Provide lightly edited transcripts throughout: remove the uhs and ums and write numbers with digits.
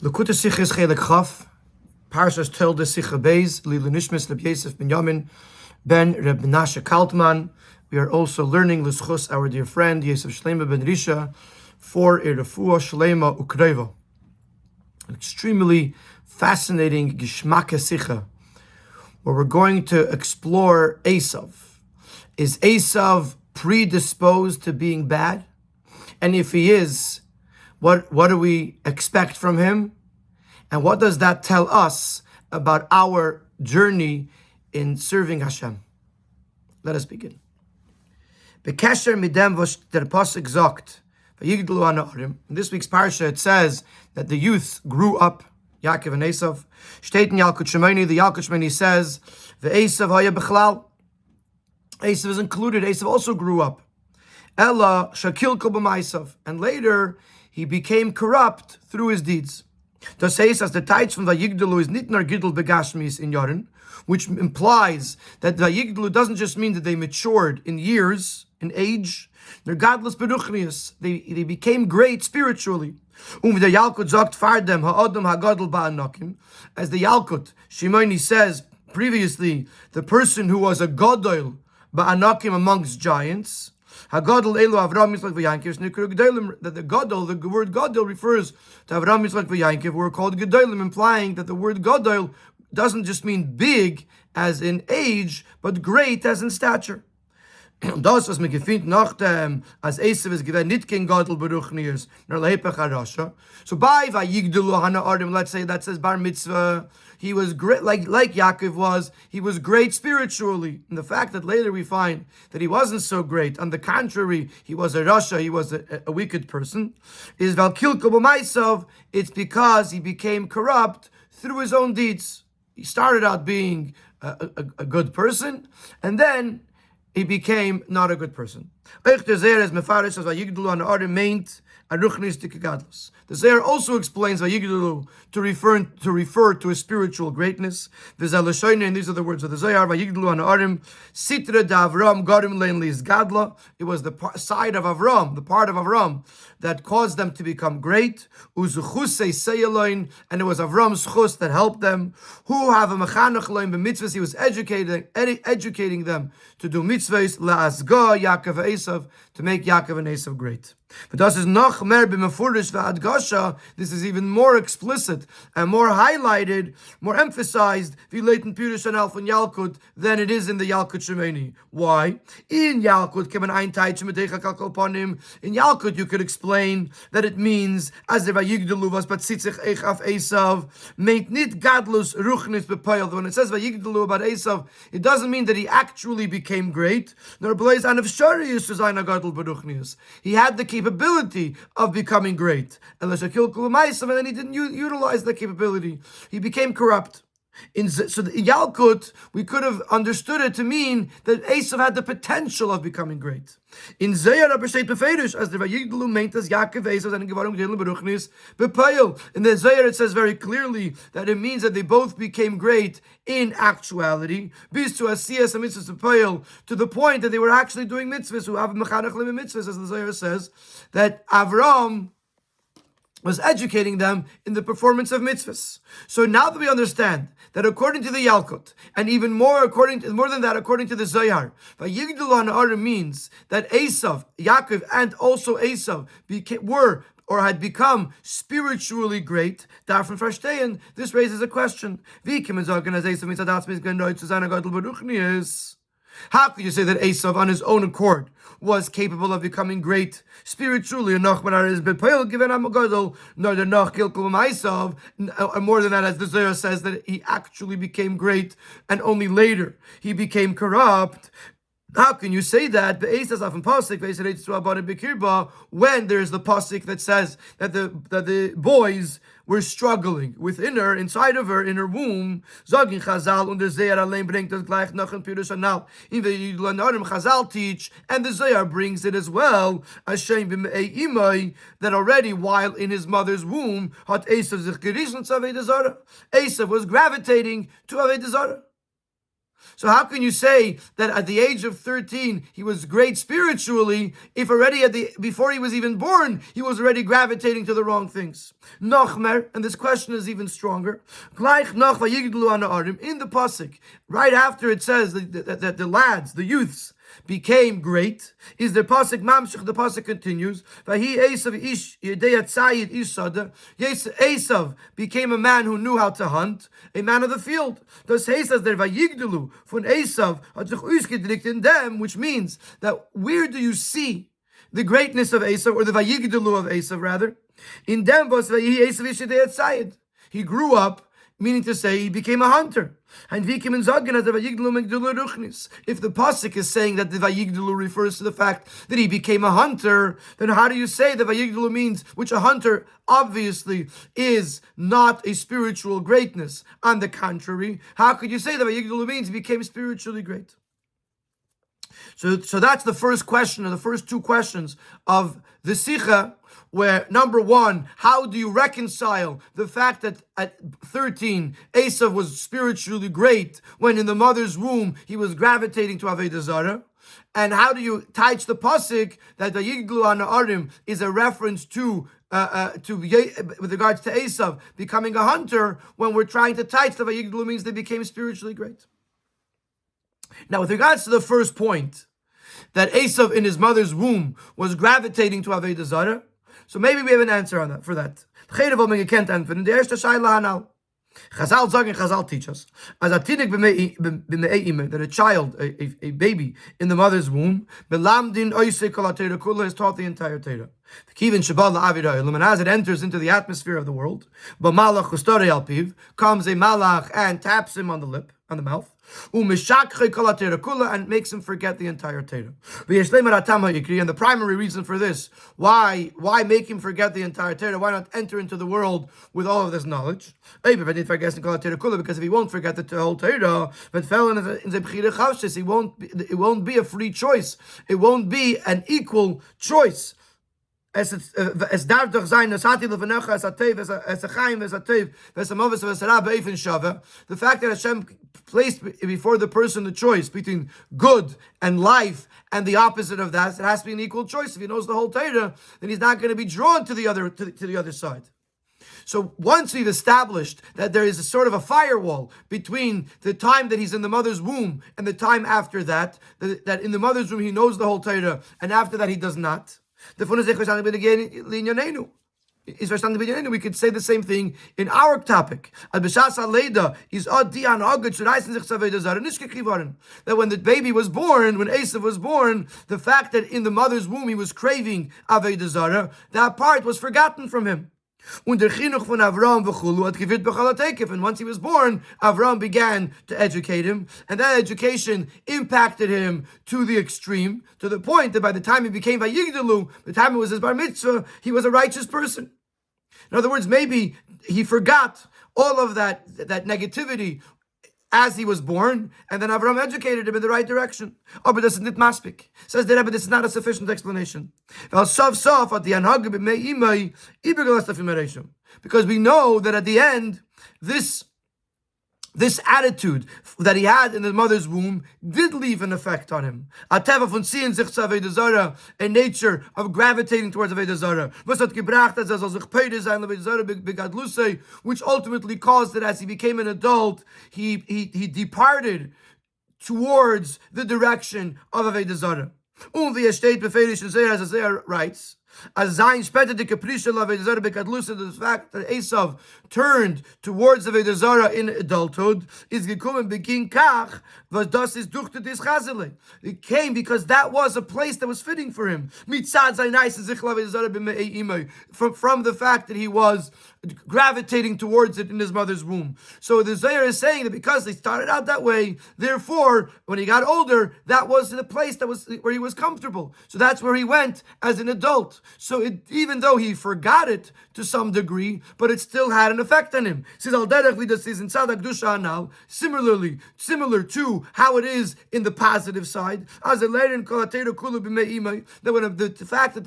L'kuta Sichos Chelek Chaf, Parshas Toldos Sicha Beis, Lilu Nishmas Rabbi Yosef ben Yamin ben Reb Menashe Kaltman. We are also learning L'schus our dear friend Yosef Shlema ben Risha for Erefua Shlema Ukreva. An extremely fascinating Gishmaka Sicha, where we're going to explore Eisav. Is Eisav predisposed to being bad? And if he is, what do we expect from him? And what does that tell us about our journey in serving Hashem? Let us begin. Bekesher midem was der Pasuk sagt, vayigdlu ha'na'arim. In this week's parsha, it says that the youth grew up, Yaakov and Eisav. Steht in Yalkut Shemoni, the Yalkut Shemoni says, ve'Eisav haya bechlal. Eisav is included. Eisav also grew up. Ella shakil kol b'maisav. And later, he became corrupt through his deeds. Das heißt, as the tides from Vayigdalu is nit nar gidl begashmis in Yaren, which implies that Vayigdalu doesn't just mean that they matured in years, in age. They're godless beruchnius. They became great spiritually. The Yalkut sagt fardem ha'adam ha'gadol ba'anakim. As the Yalkut Shimoni says previously, the person who was a gadol ba'anakim amongst giants. Hagadol elu Avram Yitzchak v'Yankiv shnikru gedolim. That the gadol, the word gadol, refers to Avram Yitzchak v'Yankiv, who are called gedolim, implying that the word gadol doesn't just mean big as in age, but great as in stature. Das was mir gefindt nach dem as Eisav is given nit king gadol beruchniers nor lepech harasha. So by vayigdulu ha'na'arim, let's say that says bar mitzvah, he was great, like Yaakov was. He was great spiritually. And the fact that later we find that he wasn't so great, on the contrary, he was a rasha, he was a wicked person, is valkilko b'maisav. It's because he became corrupt through his own deeds. He started out being a good person, and then he became not a good person. The Zohar also explains Vayigdalu to refer to a spiritual greatness. And these are the words of the Zohar. Vayigdalu ha'na'arim sitra d'Avram garim lein li's gadla. It was the side of Avram, the part of Avram, that caused them to become great. Uzuchusei seyaloin, and it was Avram's chus that helped them. Who have a mechanech loin b'mitzvahs. He was educating them to do mitzvahs la'asga Yaakov Eisav, to make Yaakov and Eisav great. But this is noch mer b'mefurish v'adgasha. This is even more explicit and more highlighted, more emphasized v'leitin Pirush and Alf and Yalkut than it is in the Yalkut Shemeni. Why? In Yalkut kemen ein taitch medecha kalkol panim. In Yalkut you could explain that it means as the vayigdalu was but sitzich eich af Eisav meint nit gadlus ruchnis bepayel. When it says vayigdalu about Eisav, it doesn't mean that he actually became great. Nor blaze an of sharius to zayin agadol beruchnius. He had the capability of becoming great, and then he didn't utilize that capability. He became corrupt. So the Yalkut, we could have understood it to mean that Eisav had the potential of becoming great. In Zohar steht beferish as the Vayigdalu meint as Yaakov Eisav and Gevarim Gedolim Beruchnis bepayel. In the Zohar it says very clearly that it means that they both became great in actuality, bis to asiyas and mitzvahs bepayel, to the point that they were actually doing mitzvahs, who have mechanech lim mitzvahs, as the Zohar says, that Avram was educating them in the performance of mitzvahs. So now that we understand that according to the Yalkut, and even more than that, according to the Zohar, Vayigdalu ha'na'arim means that Eisav, Yaakov, and also Eisav had become spiritually great. Davon verstehen, this raises a question. How could you say that Eisav on his own accord was capable of becoming great spiritually? And more than that, as the Zohar says, that he actually became great and only later he became corrupt. How can you say that? When there's the pasuk that says that the boys were struggling within her, inside of her, in her womb. Chazal teach, and the Zohar brings it as well, that already while in his mother's womb, Eisav was gravitating to Avodah Zarah. So how can you say that at the age of 13 he was great spiritually if already before he was even born he was already gravitating to the wrong things? Nochmer, and this question is even stronger. Gleich noch vayigdlu ana arim, in the pasuk, right after it says that the lads, the youths, became great, is the pasuk mamshich. The pasuk continues, Vahi Eisav ish yedei tzayid ish sada. Eisav became a man who knew how to hunt, a man of the field. Das heißt, dass der Vayigdelu von Eisav hat sich ausgedrückt in them, which means that where do you see the greatness of Eisav, or the Vayigdelu of Eisav rather? In them was Vahi Eisav ish yedei tzayid. He grew up, meaning to say he became a hunter. If the pasuk is saying that the Vayigdelu refers to the fact that he became a hunter, then how do you say that Vayigdelu means, which a hunter obviously is not a spiritual greatness? On the contrary, how could you say that Vayigdelu means he became spiritually great? So that's the first question, or the first two questions of the Sikha, where number one, how do you reconcile the fact that at 13, Eisav was spiritually great when in the mother's womb he was gravitating to Avodah Zarah? And how do you touch the pasuk that the Yigdlu ana Arim is a reference to with regards to Eisav becoming a hunter, when we're trying to touch the Yigdlu means they became spiritually great? Now, with regards to the first point, that Eisav in his mother's womb was gravitating to Avodah Zarah, so maybe we have an answer on that, for that. Chazal sagen, Chazal teach us, as that a child, a baby in the mother's womb, is taught the entire Torah. And as it enters into the atmosphere of the world, comes a malach and taps him on the lip, on the mouth, and makes him forget the entire Torah. And the primary reason for this, why make him forget the entire Torah? Why not enter into the world with all of this knowledge? Because if he won't forget the whole Torah, it won't be a free choice. It won't be an equal choice. The fact that Hashem placed before the person the choice between good and life and the opposite of that, it has to be an equal choice. If he knows the whole Torah, then he's not going to be drawn to the other side. So once we've established that there is a sort of a firewall between the time that he's in the mother's womb and the time after that, that in the mother's womb he knows the whole Torah and after that he does not, we could say the same thing in our topic. That when the baby was born, when Eisav was born, the fact that in the mother's womb he was craving Avodah Zarah, that part was forgotten from him. And once he was born, Avram began to educate him, and that education impacted him to the extreme, to the point that by the time he became Vayigdalu, the time it was his bar mitzvah, he was a righteous person. In other words, maybe he forgot all of that negativity as he was born, and then Avram educated him in the right direction. Oh, but this is not maspik. Says the Rebbe, this is not a sufficient explanation. Because we know that at the end, this attitude that he had in his mother's womb did leave an effect on him. A nature of gravitating towards Avodah Zarah, which ultimately caused that as he became an adult, he departed towards the direction of Avodah Zarah. As writes, as Zayin später die Kaprische Avodah Zarah bekadlusa, the fact that Eisav turned towards Avodah Zarah in adulthood is gekommen begin kach, was das ist durch das Chazele. It came because that was a place that was fitting for him. Mitzad Zayin Eisa sich Avodah Zarah b'mei imay, from the fact that he was gravitating towards it in his mother's womb. So the Zohar is saying that because they started out that way, therefore, when he got older, that was the place that was where he was comfortable. So that's where he went as an adult. So even though he forgot it to some degree, but it still had an effect on him. Similar to how it is in the positive side, that when the fact that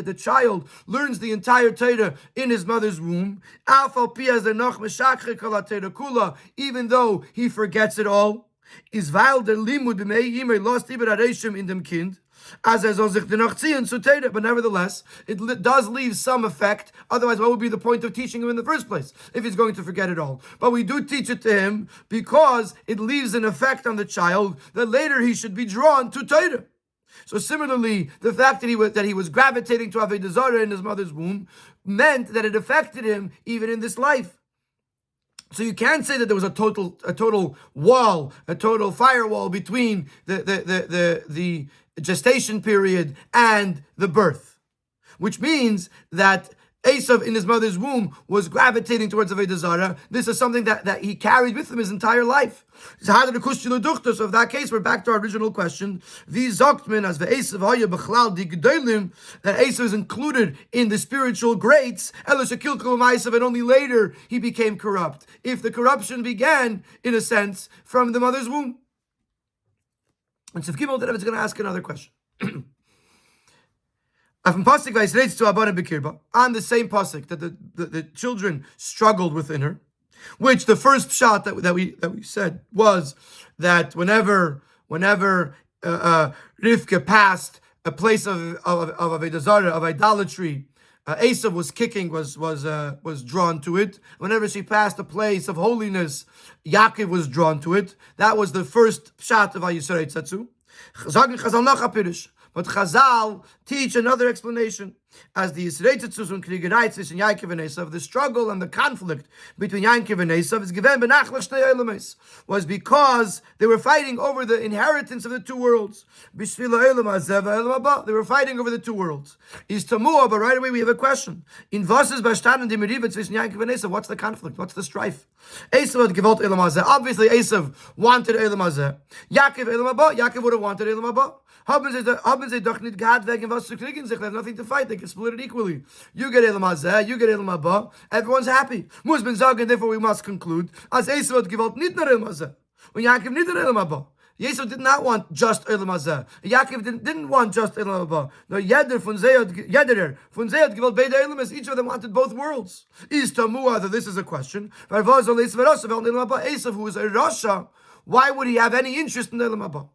the child learns the entire Torah in his mother's womb, even though he forgets it all, is weil der Limud b'mei yimei lost iber areshim in dem Kind, as er soll sich dennoch ziehen zu Teire. But nevertheless, it does leave some effect. Otherwise, what would be the point of teaching him in the first place if he's going to forget it all? But we do teach it to him because it leaves an effect on the child that later he should be drawn to Teire. So similarly, the fact that he was gravitating to Avodah Zarah in his mother's womb meant that it affected him even in this life. So you can't say that there was a total wall, a total firewall between the gestation period and the birth, which means that Eisav in his mother's womb was gravitating towards Avodah Zarah. This is something that he carried with him his entire life. So in that case, we're back to our original question. That Eisav is included in the spiritual greats, and only later he became corrupt. If the corruption began, in a sense, from the mother's womb. And Sif Gimel is going to ask another question. On the same pasuk that the children struggled within her, which the first shot that we said was that whenever Rivka passed a place of Avodah Zarah, of idolatry, Eisav was kicking, was drawn to it. Whenever she passed a place of holiness, Yaakov was drawn to it. That was the first shot of Hayisarei Tzatzu. But Chazal teach another explanation. As the Yisrei Tzetzus and Gourarie and Yaakov and Eisav, the struggle and the conflict between Yaakov and Eisav is given benachlach shnei olamis, was because they were fighting over the inheritance of the two worlds. B'shvil ha'olam hazeh v'ha'olam haba. They were fighting over the two worlds. Is tamua, but right away we have a question. In was is b'shtan and demiriva tzvischen Yaakov and Eisav? What's the conflict? What's the strife? Eisav had gewollt olam hazeh. Obviously, Eisav wanted olam hazeh. Yaakov olam haba. Yaakov would have wanted olam haba. Haben sie doch nicht gehabt wegen was zu kriegen sich. They have nothing to fight. They can split it equally. You get Elam Hazeh, you get Elam Haba. Everyone's happy. Muss ben sagen, therefore we must conclude, as Eisav hat gewollt nicht nur Elam Hazeh. Und Yaakov nicht nur Elam Haba. Eisav did not want just Elam Hazeh. Yaakov didn't want just Elam Haba. No, Yeder von Zeh hat gewollt beide Elamas. Each of them wanted both worlds. Is Tamua, that this is a question. Eisav, who is a Rasha, why would he have any interest in Elam Haba?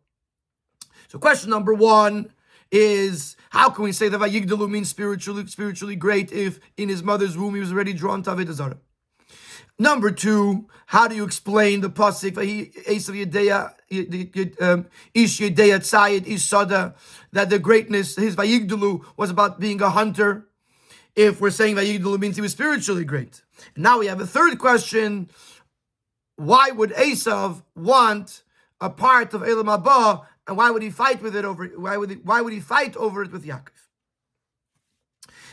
So question number one is, how can we say that Vayigdalu means spiritually great if in his mother's womb he was already drawn to Avodah Zarah? Number two, how do you explain the pasuk Eisav Yedeya Ish Yedeya Tzayid Ish Sada, that the greatness, his Vayigdalu, was about being a hunter? If we're saying Vayigdalu means he was spiritually great. And now we have a third question. Why would Eisav want a part of Elam Haba? And why would he fight with it over? Why would he fight over it with Yaakov?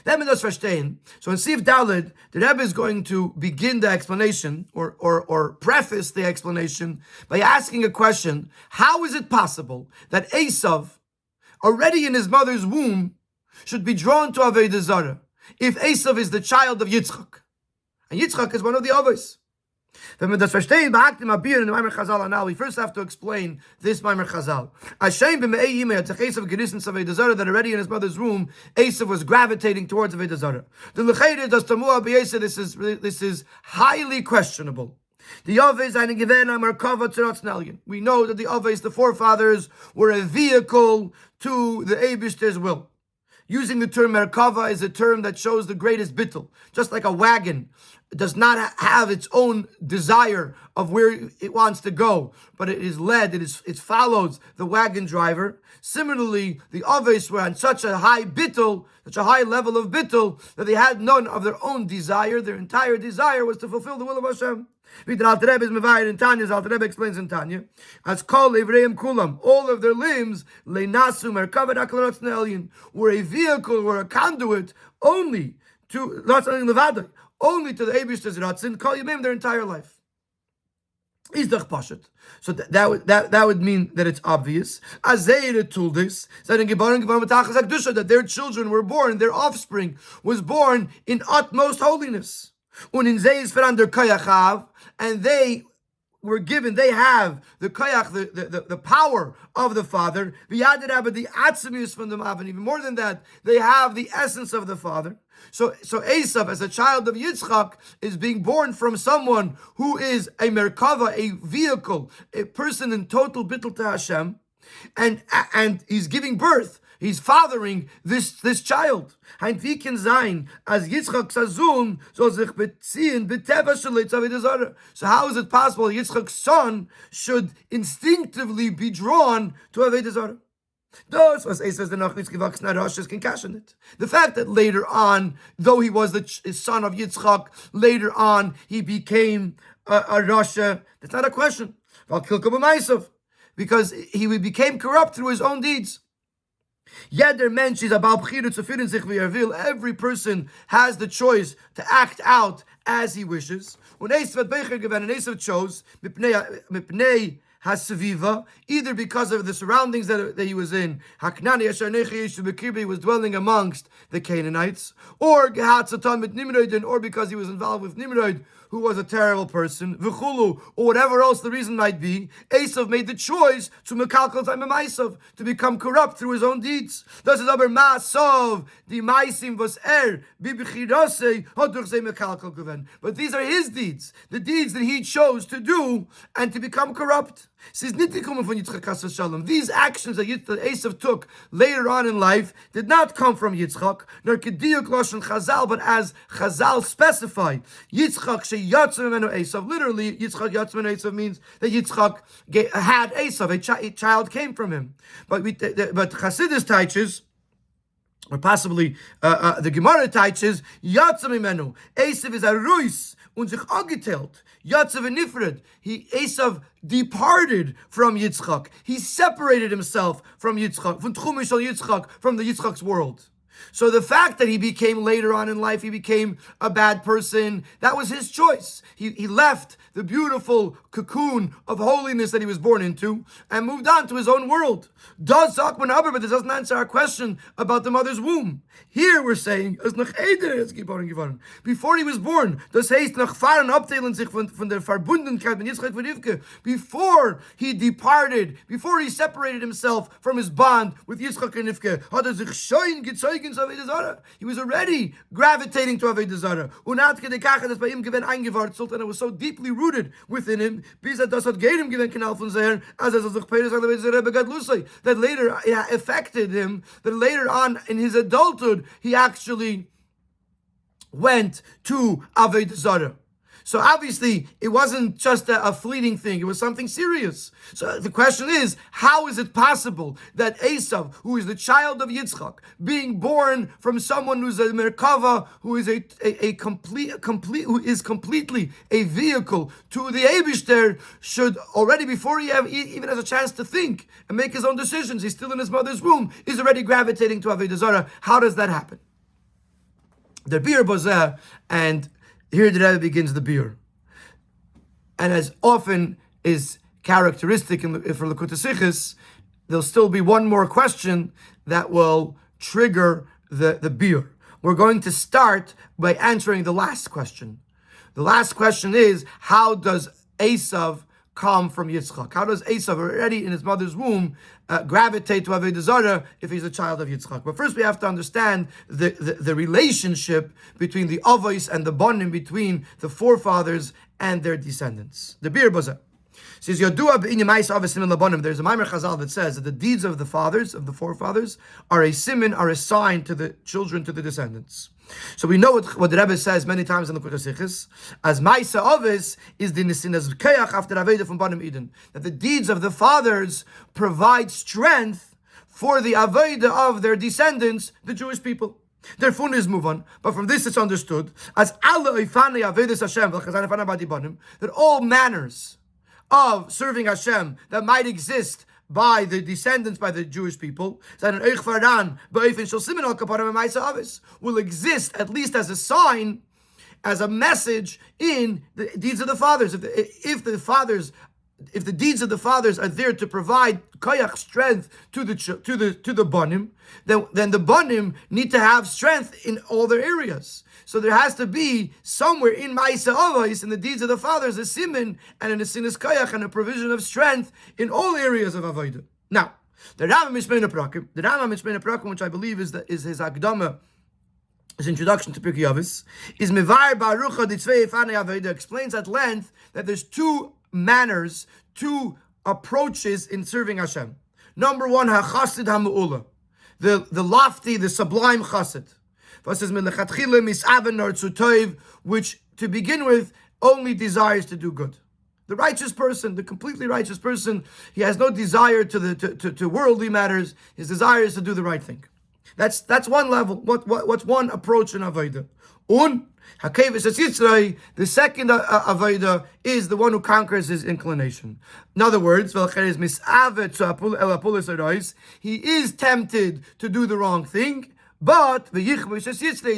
Let me just verstehen. So in Sif Daled, the Rebbe is going to begin the explanation or preface the explanation by asking a question: how is it possible that Eisav, already in his mother's womb, should be drawn to Avodah Zarah if Eisav is the child of Yitzchak, and Yitzchak is one of the others? We first have to explain this Maimer Chazal. That already in his mother's womb, Eisav was gravitating towards Avodah Zarah. This is highly questionable. We know that the Avos, the forefathers, were a vehicle to the Eibishter's will. Using the term Merkava is a term that shows the greatest bittul. Just like a wagon does not have its own desire of where it wants to go, but it is led, it follows the wagon driver. Similarly, the Avos were on such a high bittul, such a high level of bittul, that they had none of their own desire. Their entire desire was to fulfill the will of Hashem. Wie der Alter Rebbe is mevayer in Tanya, the Alter Rebbe explains in Tanya, as kol evreim kulam, all of their limbs, leinasu merkavet aklarot ne'elyin, were a vehicle, were a conduit only to levada, only to the Eibishter's ratzin, kol yemim, their entire life. Is doch pashat. So that would mean that it's obvious. As they told this, that their children were born, their offspring was born in utmost holiness. And they were given, they have the koyach, the power of the father. The atzmius from the Av, and even more than that, they have the essence of the father. So Eisav, as a child of Yitzchak, is being born from someone who is a merkava, a vehicle, a person in total bittul to Hashem, and he's giving birth. He's fathering this child. Ein wie kann sein, als Yitzchak Sohn soll sich beziehen b'teva shel avodah zarah. So how is it possible Yitzchak's son should instinctively be drawn to avodah zarah? Das was Eisav der noch nicht gewachsen Rashes can cash in it. The fact that later on, though he was the son of Yitzchak, later on he became a Rasha. That's not a question. Because he became corrupt through his own deeds. Every person has the choice to act out as he wishes. When Eisav chose either because of the surroundings that he was in, he was dwelling amongst the Canaanites, or because he was involved with Nimrod, who was a terrible person, or whatever else the reason might be, Eisav made the choice to mekalkel time Eisav, to become corrupt through his own deeds. Das ist aber Ma'asov, die Maisim was bibichirase hat durch sie mekalkel gewesen. But these are his deeds, the deeds that he chose to do and to become corrupt. These actions that Eisav took later on in life did not come from Yitzchak, nor kediyuk lashon Chazal, but as Chazal specified, Yitzchak sheyatzim menu Eisav. Literally, Yitzchak yatzim menu Eisav means that Yitzchak had Eisav, a child came from him. But Chassidus teaches, or possibly the Gemara teaches, yatzim menu Eisav is a ruis und sich angeteilt. Yatzav nifred. Eisav departed from Yitzchak. He separated himself from Yitzchak, from Tchumish al Yitzchak, from the Yitzchak's world. So the fact that he became later on in life, he became a bad person, that was his choice. He left the beautiful cocoon of holiness that he was born into and moved on to his own world. Does Zakman Aber, but this doesn't answer our question about the mother's womb. Here we're saying, before he was born, das heißt, nach fahren abteilen sich von der Verbundenkeit mit Yitzchak und Rivka, before he departed, before he separated himself from his bond with Yitzchak and Rivka, hat sich schon gezeugt zu Avodah Zarah. He was already gravitating to Avodah Zarah. Und hat gedekachet, das bei ihm gewinn eingewurzelt, and it was so deeply rooted within him, bis das hat gedem gewinn kanal von sehr, as sich Peres an der Rebbe Gadlusay, that later affected him, that later on in his adulthood, he actually went to Avodah Zarah. So obviously, it wasn't just a fleeting thing. It was something serious. So the question is, how is it possible that Eisav, who is the child of Yitzchak, being born from someone who's a merkava, who is who is completely a vehicle to the Eibishter, should already, before he even has a chance to think and make his own decisions, he's still in his mother's womb, is already gravitating to Avodah Zarah? How does that happen? The Bir Bozeh, and here the Rebbe begins the bir. And as often is characteristic for Likutei Sichos, there'll still be one more question that will trigger the bir. We're going to start by answering the last question. The last question is, how does Eisav come from Yitzchak? How does Eisav, already in his mother's womb, gravitate to Avodah Zarah if he's a child of Yitzchak? But first we have to understand the relationship between the Avos and the Bonim, between the forefathers and their descendants. The Bir Bozeh says, Yodua b'inyan ma'is avos siman labonim. There's a Maimer Chazal that says that the deeds of the fathers, of the forefathers, are a siman, are a sign to the children, to the descendants. So we know what the Rebbe says many times in the Likutei Sichos, as Ma'isa Avos is the Nesinas Keach after Aveda from Banim Eden, that the deeds of the fathers provide strength for the Aveda of their descendants, the Jewish people. Their funis move on, but from this it's understood as that all manners of serving Hashem that might exist by the descendants, by the Jewish people, will exist at least as a sign, as a message in the deeds of the fathers. If the fathers if the deeds of the fathers are there to provide koyach, strength to the banim, then the banim need to have strength in all their areas. So there has to be somewhere in Ma'aseh Avos, in the deeds of the fathers, a siman and an asinis koyach and a provision of strength in all areas of avodah. Now, the Rambam Mishmei Prakim, which I believe is his Akdama, his introduction to Pirkei Avos, is Mevar Barucha Ditzvei Efanei Avodah, explains at length that there's two manners, two approaches in serving Hashem. Number one, HaChasid HaMe'ula, the lofty, the sublime Chassid, which to begin with only desires to do good. The righteous person, the completely righteous person, he has no desire to worldly matters. His desire is to do the right thing. That's one level. What's one approach in Avodah? The second Avodah is the one who conquers his inclination. In other words, he is tempted to do the wrong thing, but he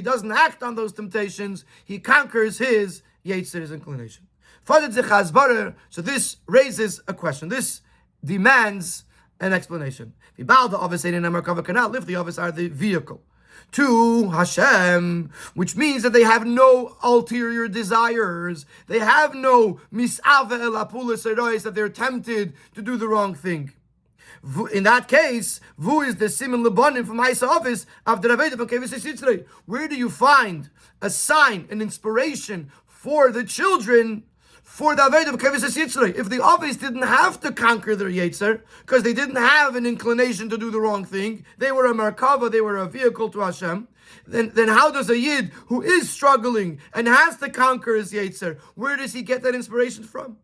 doesn't act on those temptations. He conquers his Yetzer, his inclination. So this raises a question. This demands an explanation. If the Avos are the vehicle to Hashem, which means that they have no ulterior desires. They have no mis'ave el apulas erois, that they're tempted to do the wrong thing. In that case, vu is the siman lebanim from Ma'aseh Avos of the Rabbi from Kevis Yitzrei. Where do you find a sign, an inspiration for the children? For the Avodah of Kevis Yitzrei, if the Avos didn't have to conquer their Yetzer, because they didn't have an inclination to do the wrong thing, they were a Merkava, they were a vehicle to Hashem, then how does a Yid who is struggling and has to conquer his Yetzer, where does he get that inspiration from?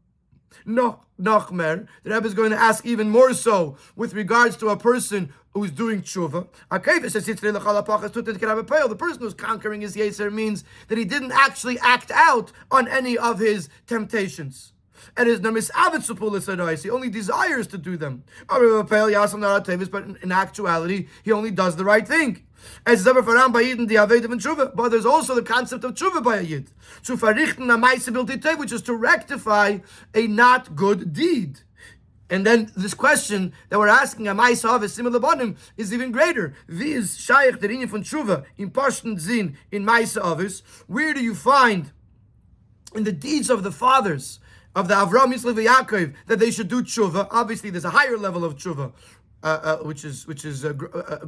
No, Nachmer, the Rebbe is going to ask even more so with regards to a person who's doing tshuva. The person who's conquering his Yetzer means that he didn't actually act out on any of his temptations. And his namis avet, he only desires to do them. But in actuality, he only does the right thing. But there's also the concept of tshuva by a yid, which is to rectify a not good deed. And then this question that we're asking, is even greater. Viz shaykh der inyan von tshuva in pashten zin in Ma'aseh Avos. Where do you find in the deeds of the fathers, of the Avraham, Yitzchak, and Yaakov, that they should do tshuva? Obviously, there's a higher level of tshuva, which is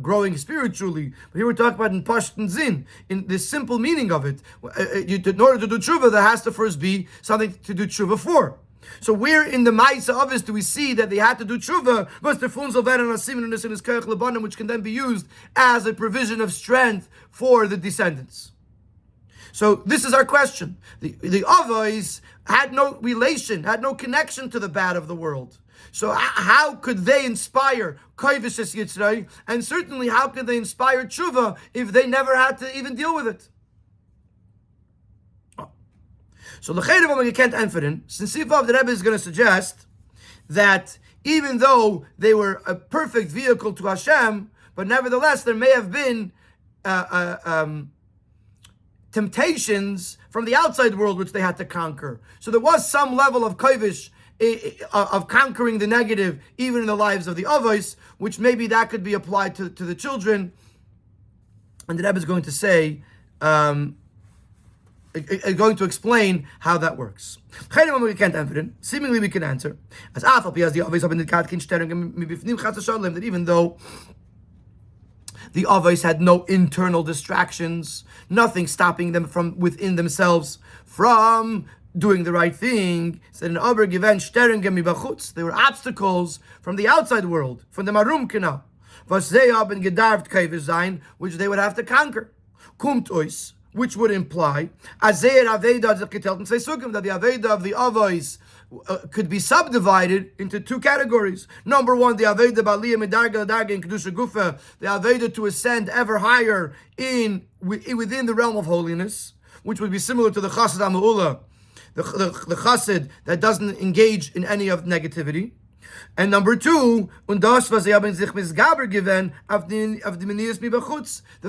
growing spiritually. But here we're talking about in pashten zin, in the simple meaning of it. In order to do tshuva, there has to first be something to do tshuva for. So where in the Ma'aseh Avos do we see that they had to do tshuva, which can then be used as a provision of strength for the descendants? So this is our question. The Avos had no relation, had no connection to the bad of the world. So how could they inspire Koivis Yitzrei? And certainly how could they inspire tshuva if they never had to even deal with it? So l'chayre you can't answer in. Since the Rebbe is going to suggest that even though they were a perfect vehicle to Hashem, but nevertheless there may have been temptations from the outside world which they had to conquer. So there was some level of kovish, of conquering the negative, even in the lives of the Avos, which maybe that could be applied to the children. And the Rebbe is going to say, going to explain how that works. We can't answer it. Seemingly we can answer. As that even though the Avos had no internal distractions, nothing stopping them from within themselves from doing the right thing. There were obstacles from the outside world, from the Marum Kina, which they would have to conquer. Which would imply that the Aveda of the Avos could be subdivided into two categories. Number one, the Aveda Baliyah Medarga Darga in Kedusha Gufa, the Aveda to ascend ever higher within the realm of holiness, which would be similar to the Chassid HaMe'ula, the Chassid that doesn't engage in any of negativity. And number two, the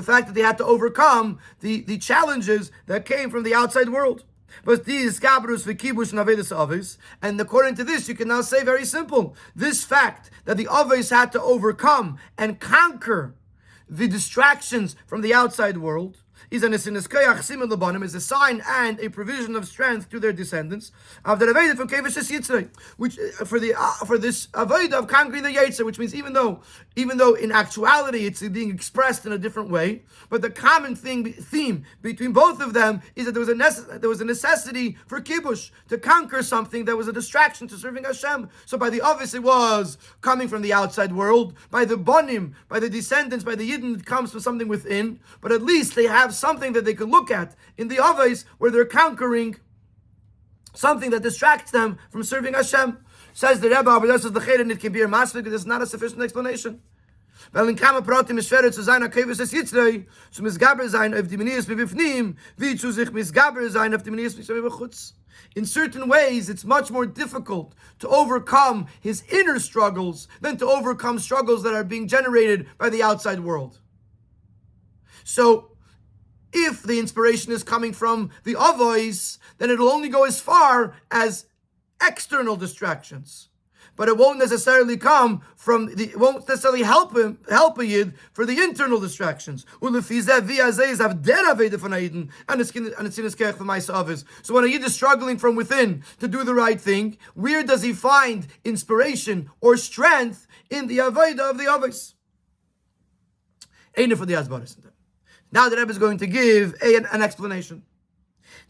fact that they had to overcome the challenges that came from the outside world. But these gabrus v'kibush navedas avos, and according to this, you can now say very simple: this fact that the avos had to overcome and conquer the distractions from the outside world is a sign and a provision of strength to their descendants of the Avodah from Kevish Yitzray, which for this Avodah of conquering the Yitzray, which means even though in actuality it's being expressed in a different way, but the common theme between both of them is that there was a necessity for kibush to conquer something that was a distraction to serving Hashem. So by the obvious it was coming from the outside world, by the bonim, by the descendants, by the Yidden, it comes from something within, but at least they have something that they could look at in the Avos where they're conquering something that distracts them from serving Hashem. Says the Rebbe, but this is the Chayrin, it can be a masvik, because it's not a sufficient explanation. Weil in kama pratim is schwerer zu sein, a kevis es Yitzrei, zu misgaber sein auf die Menias bebifnim, wie zu sich misgaber sein auf die Menias bebechutz. In certain ways, it's much more difficult to overcome his inner struggles than to overcome struggles that are being generated by the outside world. So, if the inspiration is coming from the avos, then it'll only go as far as external distractions. But it won't necessarily come from it won't necessarily help a yid for the internal distractions. So when a yid is struggling from within to do the right thing, where does he find inspiration or strength in the avodah of the avos? For the asbaris. Now the Rebbe is going to give an explanation.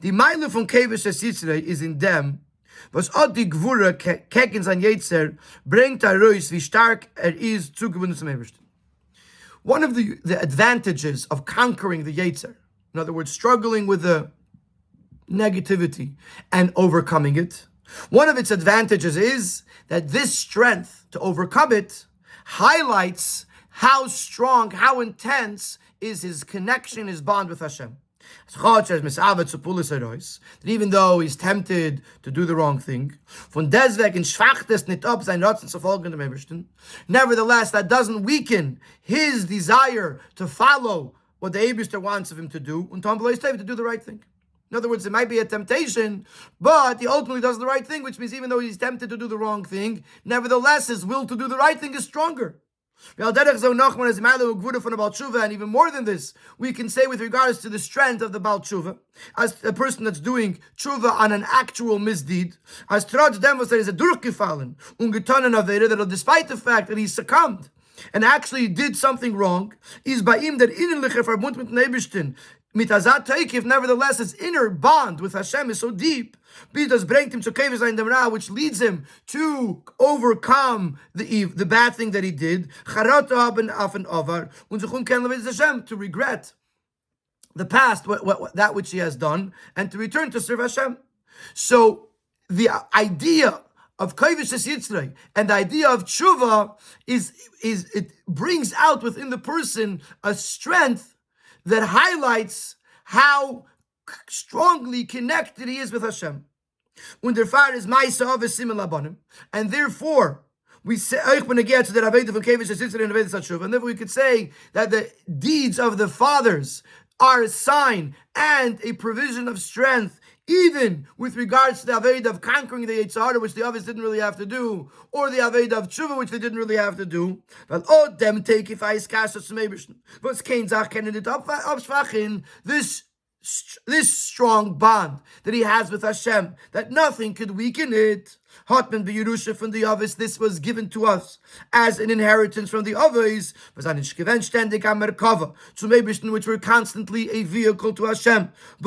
The Meilu from Kevish Yitzrei is in them. Was od die Gourarie keken sein Yetzer bringt heraus wie stark is zugebunden zum Ebersten. One of the advantages of conquering the Yetzer, in other words, struggling with the negativity and overcoming it, one of its advantages is that this strength to overcome it highlights how strong, how intense is his connection, his bond with Hashem. That even though he's tempted to do the wrong thing, nevertheless, that doesn't weaken his desire to follow what the Eibishter wants of him to do, to do the right thing. In other words, it might be a temptation, but he ultimately does the right thing, which means even though he's tempted to do the wrong thing, nevertheless, his will to do the right thing is stronger. And even more than this, we can say with regards to the strength of the Baal Tshuva, as a person that's doing tshuva on an actual misdeed, as trotz dem was is a durchgefallen, that despite the fact that he succumbed and actually did something wrong, is by him that innerliche Verbund mit Nebishtin, mit Azat Teikiv, nevertheless his inner bond with Hashem is so deep, which leads him to overcome the bad thing that he did, to regret the past, that which he has done, and to return to serve Hashem. So the idea of Kevish Yitzrei and the idea of tshuva is it brings out within the person a strength that highlights how strongly connected he is with Hashem. And therefore, we say, and therefore we could say that the deeds of the fathers are a sign and a provision of strength, even with regards to the Aved of conquering the Yitzhar, which the others didn't really have to do, or the Aved of Tshuva, which they didn't really have to do. But this strong bond that he has with Hashem, that nothing could weaken it. Hotman b'Yerusha from the Avos, this was given to us as an inheritance from the Avos, which were constantly a vehicle to Hashem. It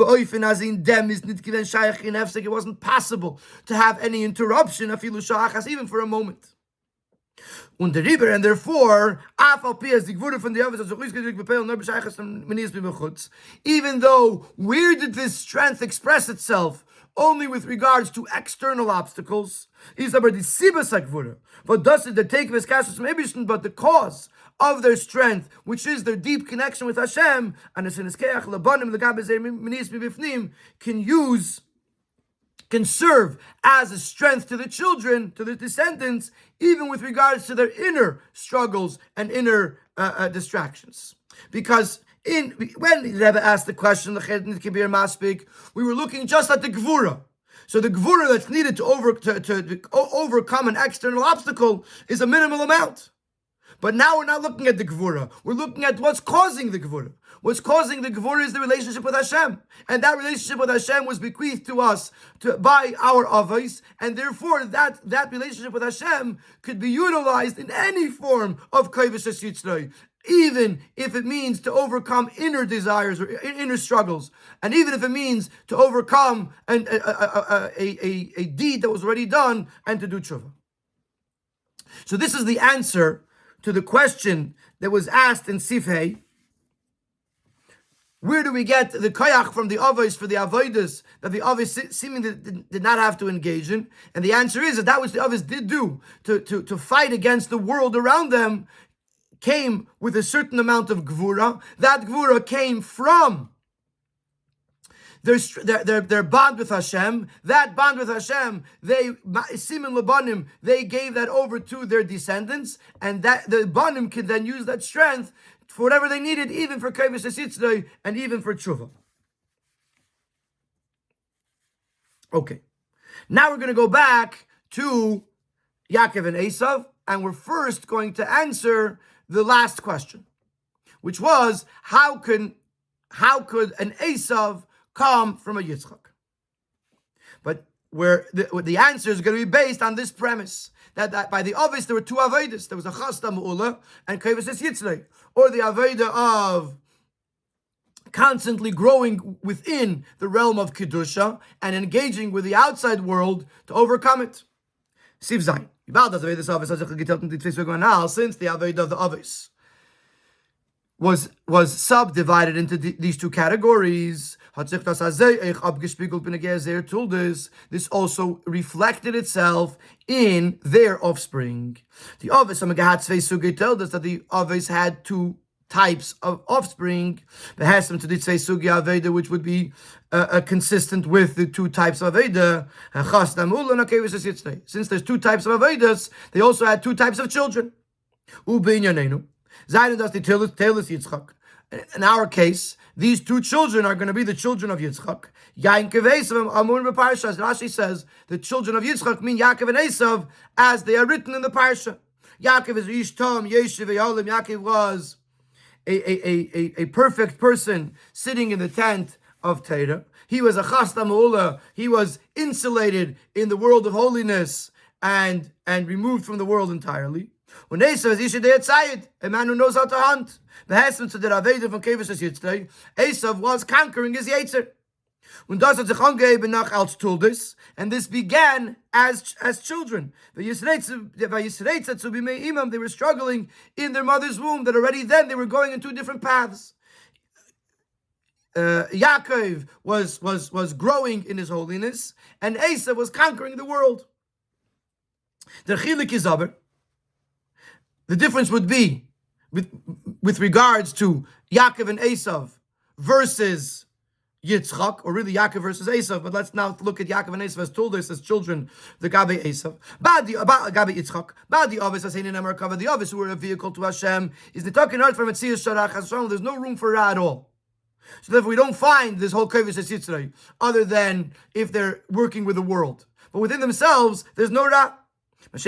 wasn't possible to have any interruption, even for a moment. And therefore, even though, where did this strength express itself? Only with regards to external obstacles. But the cause of their strength, which is their deep connection with Hashem, can serve as a strength to the children, to the descendants, even with regards to their inner struggles and inner distractions. Because When the Rebbe asked the question, the Chelek Kibir Maspik, we were looking just at the Gvura. So the Gvura that's needed to overcome an external obstacle is a minimal amount. But now we're not looking at the Gvura. We're looking at what's causing the Gvura. What's causing the Gvura is the relationship with Hashem. And that relationship with Hashem was bequeathed to us by our Avos. And therefore, that relationship with Hashem could be utilized in any form of Kaivish Yitzray, even if it means to overcome inner desires or inner struggles. And even if it means to overcome a deed that was already done and to do tshuva. So this is the answer to the question that was asked in Sifhei. Where do we get the koyach from the avos for the avodas that the avos seemingly did not have to engage in? And the answer is that which the avos did do to fight against the world around them came with a certain amount of gvura. That gvura came from their bond with Hashem. That bond with Hashem, they gave that over to their descendants, and that the banim could then use that strength for whatever they needed, even for Kaivish Yitzray and even for tshuva. Okay, now we're going to go back to Yaakov and Eisav, and we're first going to answer the last question, which was how could an Eisav come from a Yitzchak? But where the answer is going to be based on this premise that by the Avos there were two Avedas. There was a Chasta Mu'ula and Kaivish Yitzray, or the Aveda of constantly growing within the realm of Kedusha and engaging with the outside world to overcome it. Siv Zayin. Since the Aveda of the Avos was subdivided into these two categories, this also reflected itself in their offspring. The Avos told us that the Avos had two types of offspring, which would be consistent with the two types of Aveda. Since there's two types of Avedas, they also had two types of children. In our case, these two children are going to be the children of Yitzchak. Rashi says the children of Yitzchak mean Yaakov and Eisav as they are written in the parsha. Yaakov is Ish Tom, Yeshiv Yolim. Yaakov was a perfect person sitting in the tent of Torah. He was a Chasta Me'ula. He was insulated in the world of holiness and removed from the world entirely. When Eisav is Yishdei Tzayid, a man who knows how to hunt. The husband to the Aveda from Kaivish Yitzray, Eisav was conquering his Yetzer. When das hat sich angegeben nach als Toldos, and this began as children. They were struggling in their mother's womb. That already then they were going in two different paths. Yaakov was growing in his holiness, and Eisav was conquering the world. The Chelek is aber. The difference would be with regards to Yaakov and Eisav versus Yitzchak, or really Yaakov versus Eisav. But let's now look at Yaakov and Eisav as Toldos, as children, the Gabe Eisav. Gabe Yitzchak. The Avos who were a vehicle to Hashem is the talking out from Metzias Sharach Hashem. There's no room for Ra at all. So therefore we don't find this whole Kaivish Yitzray other than if they're working with the world. But within themselves, there's no Ra. When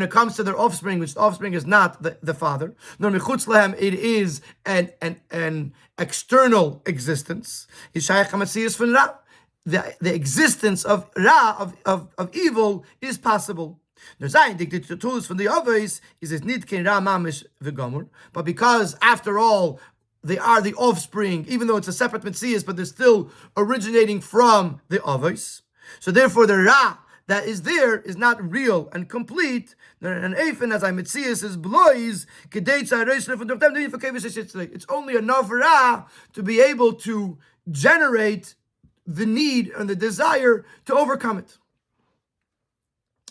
it comes to their offspring, which the offspring is not the father, nor it is an external existence. The existence of Ra, of evil, is possible. But because, after all, they are the offspring, even though it's a separate Metzias, but they're still originating from the Avos. So therefore, the Ra that is there is not real and complete. And Eifen, as I Metzias, is blois. It's only enough Ra to be able to generate the need and the desire to overcome it.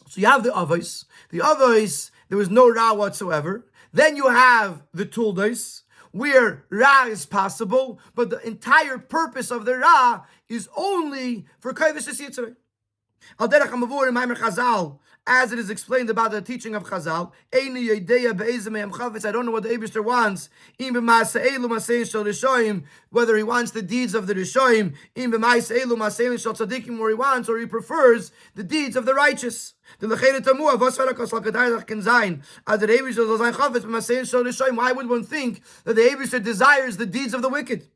So you have the Avos. The Avos, there was no Ra whatsoever. Then you have the Toldos, where Ra is possible, but the entire purpose of the Ra is only for Kaivish Yitzray. Al derech hamavur in Maimer Chazal, as it is explained about the teaching of Chazal, Eini Yedeya be'ezeh me'em chavetz, I don't know what the Eibishter wants, im b'maaseh elu masein shel rishoyim, whether he wants the deeds of the rishoyim, im b'maaseh elu masein shel tzadikim, or he wants, or he prefers the deeds of the righteous. The lechere tamua, was verakos lakadayach can sein, as the Eibishter soll sein chavetz b'masein shel rishoyim. Why would one think that the Eibishter desires the deeds of the wicked?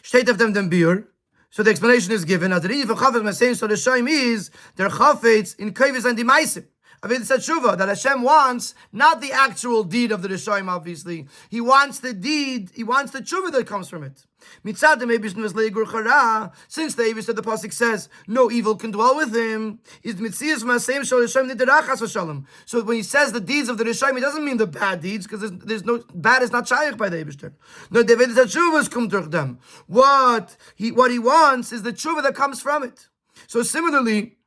Steht of them biur. So the explanation is given as the reason for chafetz masein shel rishoyim is their chafetz in kovis and dimaisim. Avid said tshuva that Hashem wants not the actual deed of the rishoyim. Obviously, He wants the deed. He wants the tshuva that comes from it. Mitzad the maybe was leigur chara. Since the Eibush the pasuk says no evil can dwell with him, is mitzias maseim shel rishoyim niderachas v'shalom. So when he says the deeds of the rishoyim, he doesn't mean the bad deeds, because there's no bad is not shaykh by the Eibush. No, David said tshuvas come durch them. What he wants is the tshuva that comes from it. So similarly,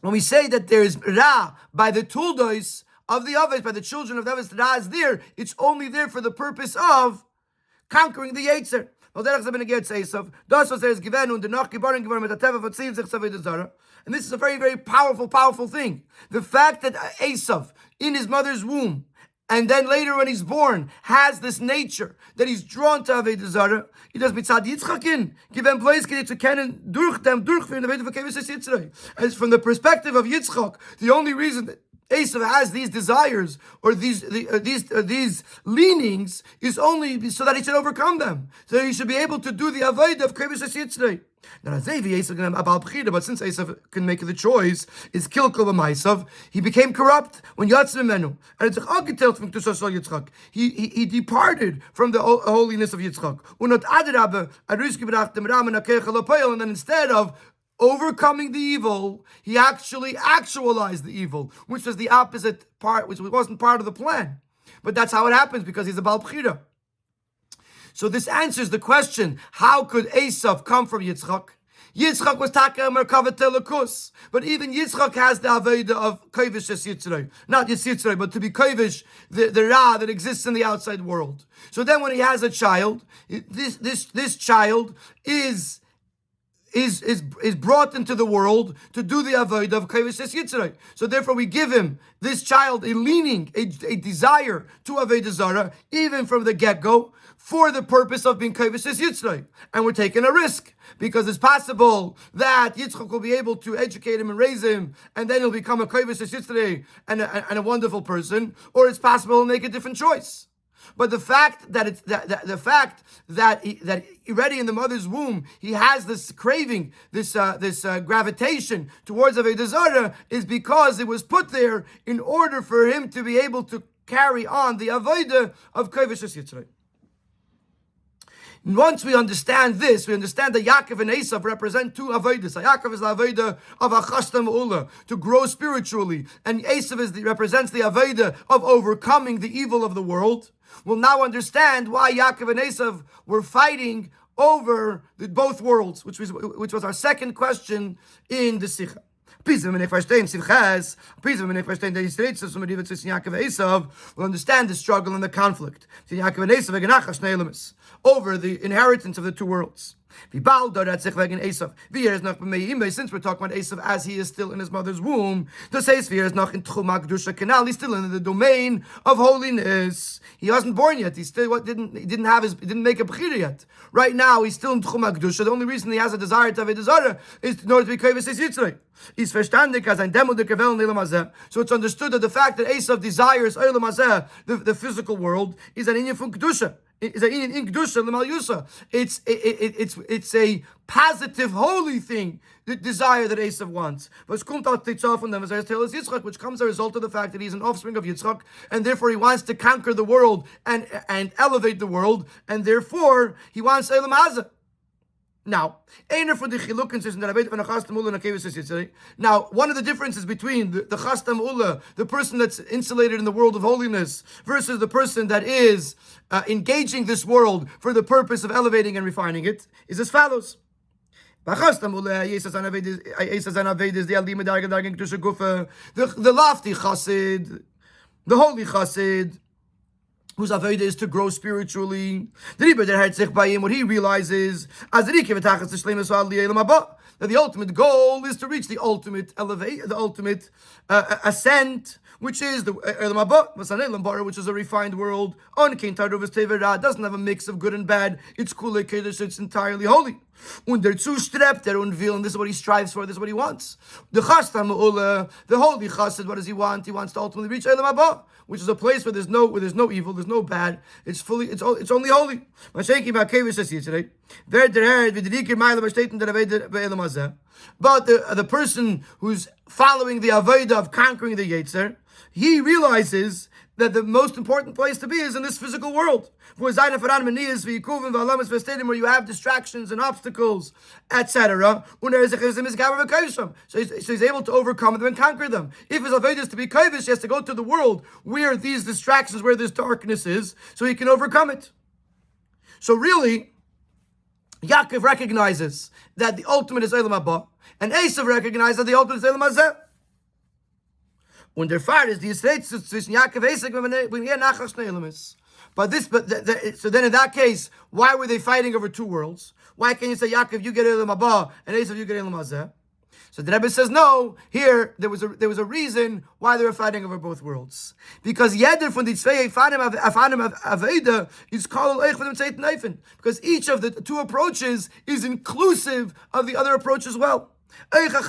when we say that there is ra by the Toldos of the Ovis, by the children of the Ovis, ra is there, it's only there for the purpose of conquering the Yetzer. And this is a very, very powerful thing. The fact that Eisav, in his mother's womb, and then later when he's born, has this nature that he's drawn to Avodah Zarah. He does mitzad Yitzchakin, give them place to kennen durch them durchführen the Avodah Yitzchak. As from the perspective of Yitzchak, the only reason that Eisav has these desires or these leanings is only so that he should overcome them, so he should be able to do the avodah of Kavish Yitzchak. But since Eisav can make the choice, is kilkul b'maisav, he became corrupt when Yatzim Menu, and it's from Yitzchak. He departed from the holiness of Yitzchak. And then instead of overcoming the evil, he actually actualized the evil, which was the opposite part, which wasn't part of the plan. But that's how it happens, because he's a Baal B'chira. So this answers the question, how could Eisav come from Yitzchak? Yitzchak was Taka Merkava Telakus, but even Yitzchak has the Aveda of Kovish Yitzchak. Not Yitzchak, but to be Kovish, the Ra that exists in the outside world. So then when he has a child, this child is brought into the world to do the avodah of Kovish Yitzchak. So therefore we give him, this child, a leaning, a desire to Avodah Zarah, even from the get-go, for the purpose of being Kovish Yitzchak. And we're taking a risk, because it's possible that Yitzchak will be able to educate him and raise him, and then he'll become a Kovish Yitzchak and a wonderful person, or it's possible he'll make a different choice. But the fact that already in the mother's womb he has this craving, this gravitation towards Avodah Zarah, is because it was put there in order for him to be able to carry on the avodah of Kovish Yitzchak. Once we understand this, we understand that Yaakov and Eisav represent two avodas. Yaakov is the avodah of achastam ula, to grow spiritually, and Eisav represents the avodah of overcoming the evil of the world. We'll now understand why Yaakov and Eisav were fighting over both worlds, which was our second question in the Sikha. We'll understand the struggle and the conflict over the inheritance of the two worlds. Since we're talking about Eisav as he is still in his mother's womb, he's still in the domain of holiness. He wasn't born yet. He still didn't make a bechira yet. Right now, he's still in Tchum HaKdusha. The only reason he has a desire to Avodah Zarah is in order to be Kovish Yitzchak. So it's understood that the fact that Eisav desires Olam Hazeh, the physical world, is an inyan from Kedusha. It's a positive, holy thing, the desire that Eisav wants. Which comes as a result of the fact that he's an offspring of Yitzchak, and therefore he wants to conquer the world and elevate the world, and therefore he wants Olam Hazeh. Now, one of the differences between the Chastam Ula, the person that's insulated in the world of holiness, versus the person that is engaging this world for the purpose of elevating and refining it, is as follows. The lofty chassid, the holy chassid, whose avodah is to grow spiritually. What he realizes that the ultimate goal is to reach the ultimate elevate, the ultimate ascent, which is the Elam Haba, which is a refined world. Doesn't have a mix of good and bad. It's Kulei Kedesh, it's entirely holy. And this is what he strives for, this is what he wants. The holy chassid, what does he want? He wants to ultimately reach Elam Haba, which is a place where there's no evil, there's no bad. It's only holy. But the person who's following the avodah of conquering the Yetzer, he realizes that the most important place to be is in this physical world, where you have distractions and obstacles, etc. So he's able to overcome them and conquer them. If his avodah is to be kovish, he has to go to the world where these distractions, where this darkness is, so he can overcome it. So really, Yaakov recognizes that the ultimate is Elam Haba, and Eisav recognizes that the ultimate is Elam Hazeh. Und der Fall ist die Yisrael zwischen Yaakov und Eisav when he had nachas ne'elamis. So then in that case, why were they fighting over two worlds? Why can't you say, Yaakov, you get Elam Haba, and Eisav, you get Elam Hazeh? So the Rebbe says, no, here there was a reason why they were fighting over both worlds. Because jeder von die zwei Afanim Aveda is called Eich von dem Zweiten Eifen. Because each of the two approaches is inclusive of the other approach as well. Even the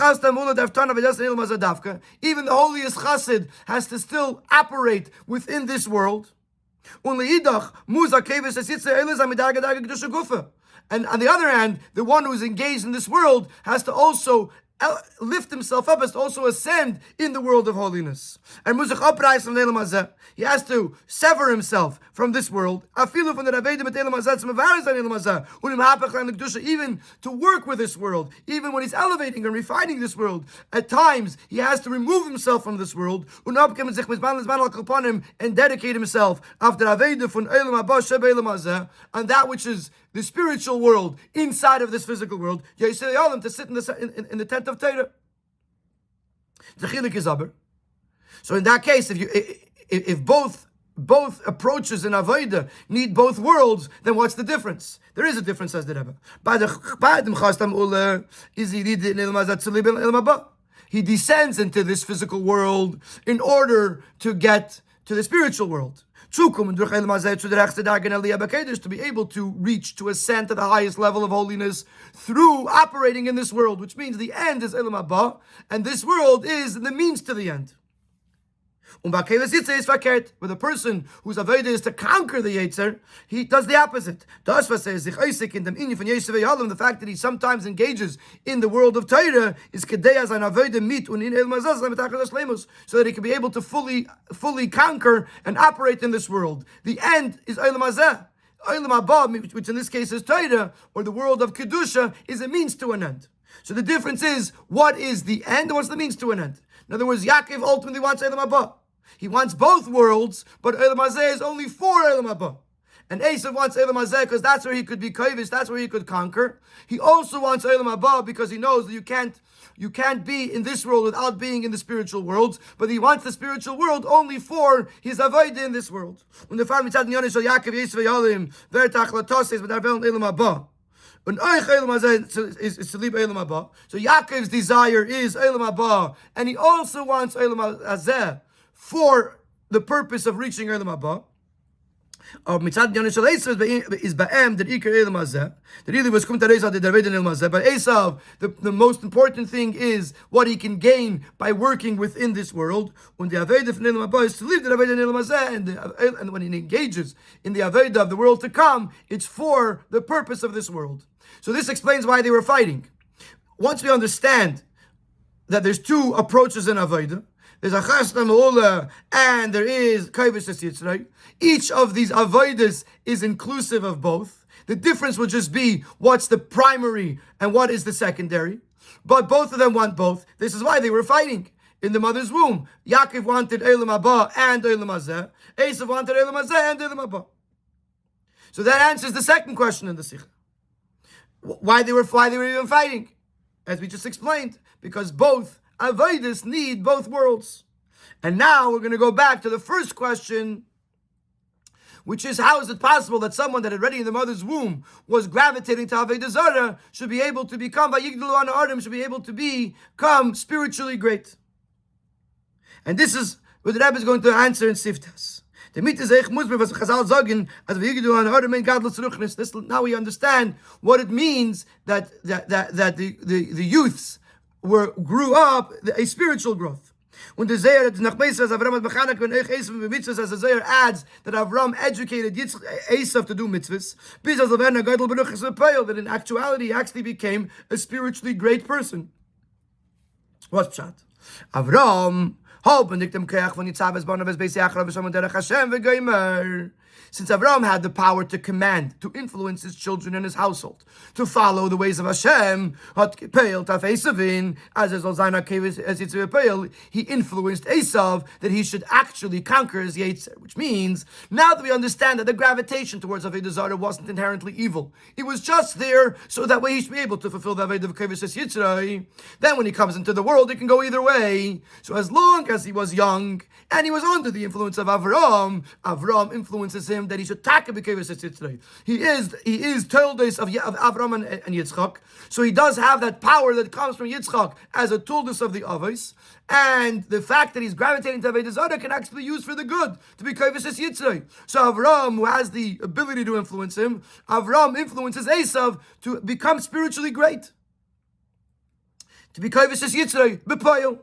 holiest chassid has to still operate within this world. And on the other hand, the one who is engaged in this world has to also lift himself up, has to also ascend in the world of holiness. And he has to sever himself from this world, even to work with this world, even when he's elevating and refining this world. At times, he has to remove himself from this world and dedicate himself after on that which is the spiritual world inside of this physical world, to sit in the tent of Torah. The Chelek is aber. So in that case, if both approaches in Avodah need both worlds, then what's the difference? There is a difference, says the Rebbe. He descends into this physical world in order to get to the spiritual world. To be able to reach, to ascend to the highest level of holiness through operating in this world, which means the end is Elam Haba, and this world is the means to the end. But the person whose avodah is to conquer the Yetzer, he does the opposite. The fact that he sometimes engages in the world of Torah is so that he can be able to fully conquer and operate in this world. The end is Elam Hazeh. Elam Haba, which in this case is Torah, or the world of Kedusha, is a means to an end. So the difference is, what is the end and what's the means to an end? In other words, Yaakov ultimately wants Elam Haba. He wants both worlds, but Elam Hazeh is only for Elam Haba. And Eisav wants Elam Hazeh because that's where he could be kovish, that's where he could conquer. He also wants Elam Haba because he knows that you can't be in this world without being in the spiritual world, but he wants the spiritual world only for his avodah in this world. When the farm mitzad nyonis shel Yaakov Eisav yalim vertach latoses but arvel Elam Haba. When Eich Elam Hazeh is to leave Elam Haba. So Yaakov's desire is Elam Haba, and he also wants Elam Hazeh for the purpose of reaching Elam Haba. Mitzad Yonis Shel Eisav is ba'em that Iker Elam Hazeh. That really was kum tarei the David and Elam Hazeh. But Eisav, the most important thing is what he can gain by working within this world. When the Avodah from Elam Haba is to leave the David and Elam Hazeh, and when he engages in the Avodah of the world to come, it's for the purpose of this world. So this explains why they were fighting. Once we understand that there's two approaches in Avodah, there's a chasna me'ula and there is kovish yitzray. Each of these avodas is inclusive of both. The difference will just be what's the primary and what is the secondary. But both of them want both. This is why they were fighting in the mother's womb. Yaakov wanted Elam Haba and Elam Hazeh. Eisav wanted Elam Hazeh and Elam Haba. So that answers the second question in the Sikha. Why they were even fighting, as we just explained, because both avodas need both worlds. And now we're going to go back to the first question, which is, how is it possible that someone that already in the mother's womb was gravitating to Avodah Zarah should be able to become, should be able to become spiritually great? And this is what the Rabbi is going to answer in Siftas. Now we understand what it means that the youths grew up a spiritual growth. When the Zayar adds that Avram educated Eisav to do mitzvahs, that in actuality he actually became a spiritually great person. What's pshat? Avram since Avraham had the power to command, to influence his children and his household, to follow the ways of Hashem, he influenced Eisav that he should actually conquer his Yetzer, which means, now that we understand that the gravitation towards Avodah Zarah wasn't inherently evil, it was just there so that way he should be able to fulfill the Avodah of Kevis Yitzray. Then when he comes into the world, it can go either way. So as long as he was young, and he was under the influence of Avram influences him that he should take a Kevis Yitzray. He is Toldos of Avram and Yitzchak. So he does have that power that comes from Yitzchak as a Toldos of the Avos. And the fact that he's gravitating to Avodah Zarah can actually be used for the good, to be Kevis Yitzray. So Avram, who has the ability to influence him, Avram influences Eisav to become spiritually great. To be Kevis Yitzray, B'Poyel.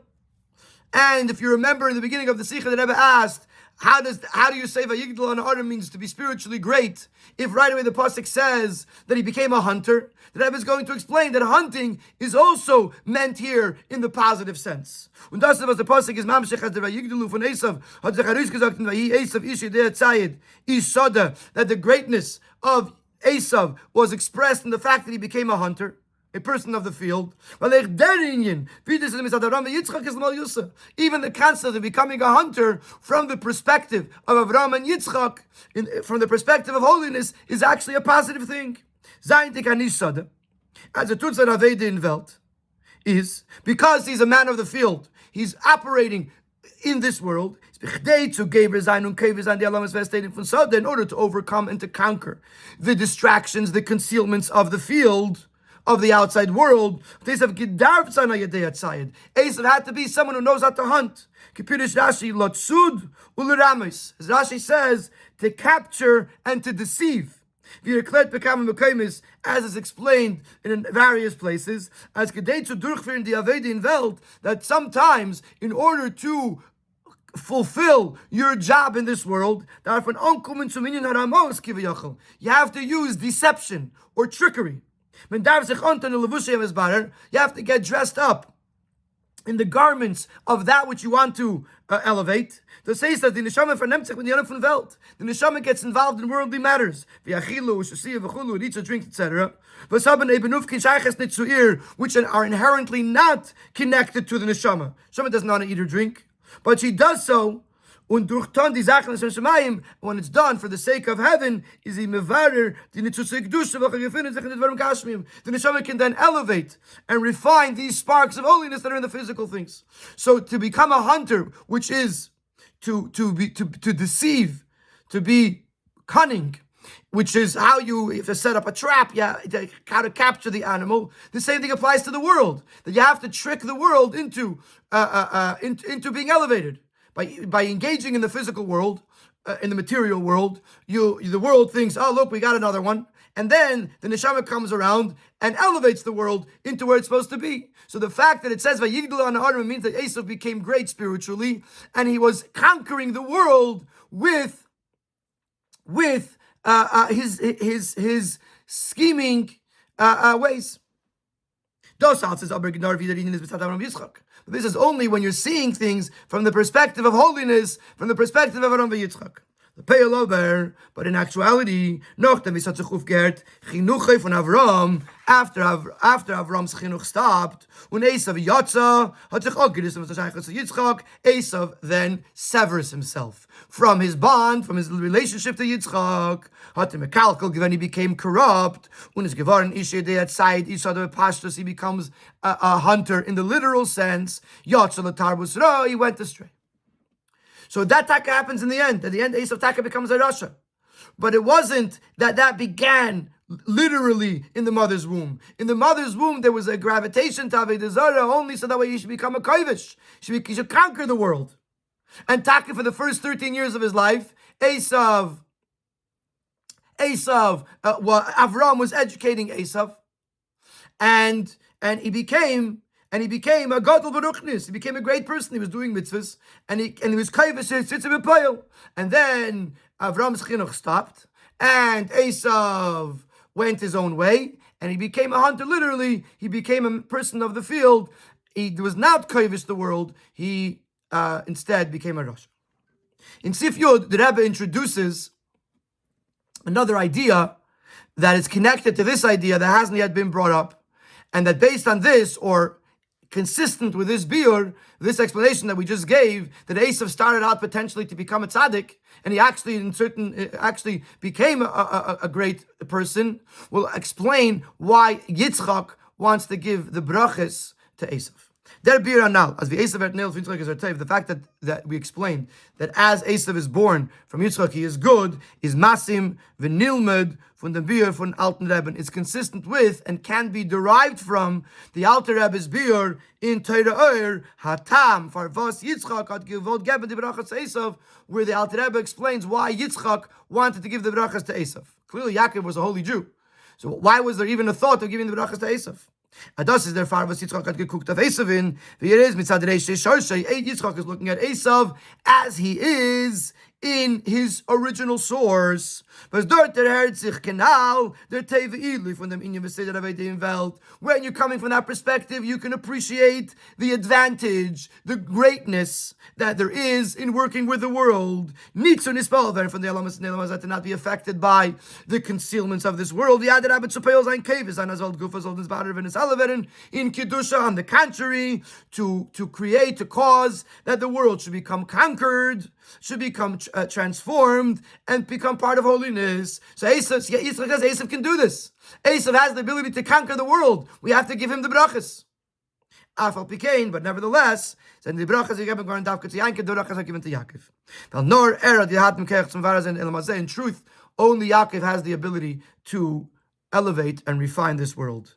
And if you remember in the beginning of the Sikha, the Rebbe asked, how do you say Vayigdal on Adam means to be spiritually great? If right away the pasuk says that he became a hunter, the Rebbe is going to explain that hunting is also meant here in the positive sense. Und das was the pasuk is Mamshech as the Vayigdalu von Eisav hat sich herausgesagt in Vayi Eisav ishi der Tzayid Isada, that the greatness of Eisav was expressed in the fact that he became a hunter, a person of the field. Even the concept of becoming a hunter from the perspective of Avram and Yitzchak, from the perspective of holiness, is actually a positive thing. As a Tutzar Aveda in Welt is, because he's a man of the field, he's operating in this world, in order to overcome and to conquer the distractions, the concealments of the field, of the outside world. Eisav had to be someone who knows how to hunt. As Rashi says, to capture and to deceive. As is explained in various places, as that sometimes in order to fulfill your job in this world, you have to use deception or trickery. You have to get dressed up in the garments of that which you want to elevate. The says that the neshama gets involved in worldly matters, eat or drink, etc., which are inherently not connected to the neshama. Neshama does not eat or drink, but she does so. When it's done for the sake of heaven, the neshama can then elevate and refine these sparks of holiness that are in the physical things. So to become a hunter, which is to deceive, to be cunning, which is how you have to set up a trap, how to capture the animal. The same thing applies to the world, that you have to trick the world into being elevated. By engaging in the physical world, in the material world, the world thinks, oh look, we got another one. And then the neshama comes around and elevates the world into where it's supposed to be. So the fact that it says Vayigdal on Adam means that Eisav became great spiritually, and he was conquering the world with his scheming ways. This is only when you're seeing things from the perspective of holiness, from the perspective of Avram Yitzchak. The pale over, but in actuality, nachdem we such a chuf gehört, chinuche von Avram, after Avram's chinuch stopped, when Eisav yatsa, hat sich auch gerissen mit der Sheichus Yitzchak, Eisav then severs himself from his bond, from his relationship to Yitzchak, hat him a kalkal, when he became corrupt, when his geworden ishe de atzayid, isha de pashtus, he becomes a hunter in the literal sense, yatsa l'tarbus ra, he went astray. So that taka happens in the end. At the end, Eisav taka becomes a rasha. But it wasn't that began literally in the mother's womb. In the mother's womb, there was a gravitation to Avodah Zarah only so that way he should become a kovish. He should conquer the world. And Taka, for the first 13 years of his life, Avram was educating Eisav, and he became a gadol baruchnis. He became a great person. He was doing mitzvahs, and he was kovish tzitzim b'poil. And then Avram's chinuch stopped, and Eisav went his own way, and he became a hunter. Literally, he became a person of the field. He was not kovish the world. He instead became a Rosh. In Sif Yud, the Rebbe introduces another idea that is connected to this idea that hasn't yet been brought up, and that based on this, or consistent with this biur, this explanation that we just gave, that Eisav started out potentially to become a tzaddik, and he actually became a great person, will explain why Yitzchak wants to give the brachas to Eisav. Der biur anal, as the Eisav nailed the fact that we explained that as Eisav is born from Yitzchak, he is good, is masim v'nilmed from the biur von Alten Rebbe, is consistent with and can be derived from the Alter Rebbe's biur in Torah Oyer Hatam for Vos Yitzchak had givot geben the brachas to Eisav, where the Alter Rebbe explains why Yitzchak wanted to give the brachas to Eisav. Clearly, Yaakov was a holy Jew, so why was there even a thought of giving the brachas to Eisav? Adas is their father, Yitzchak had gekooked of Eisav in. Here is mitzad reish shorshay. Yitzchak is looking at Eisav as he is in his original source. When you're coming from that perspective, you can appreciate the advantage, the greatness that there is in working with the world. From the elements to not be affected by the concealments of this world. In Kedusha, on the contrary, to create, to cause that the world should become conquered, should become transformed, and become part of holiness. So Eisav can do this. Eisav has the ability to conquer the world. We have to give him the brachas. Afal Pikain, but nevertheless, the brachas are given to Yaakov. In truth, only Yaakov has the ability to elevate and refine this world.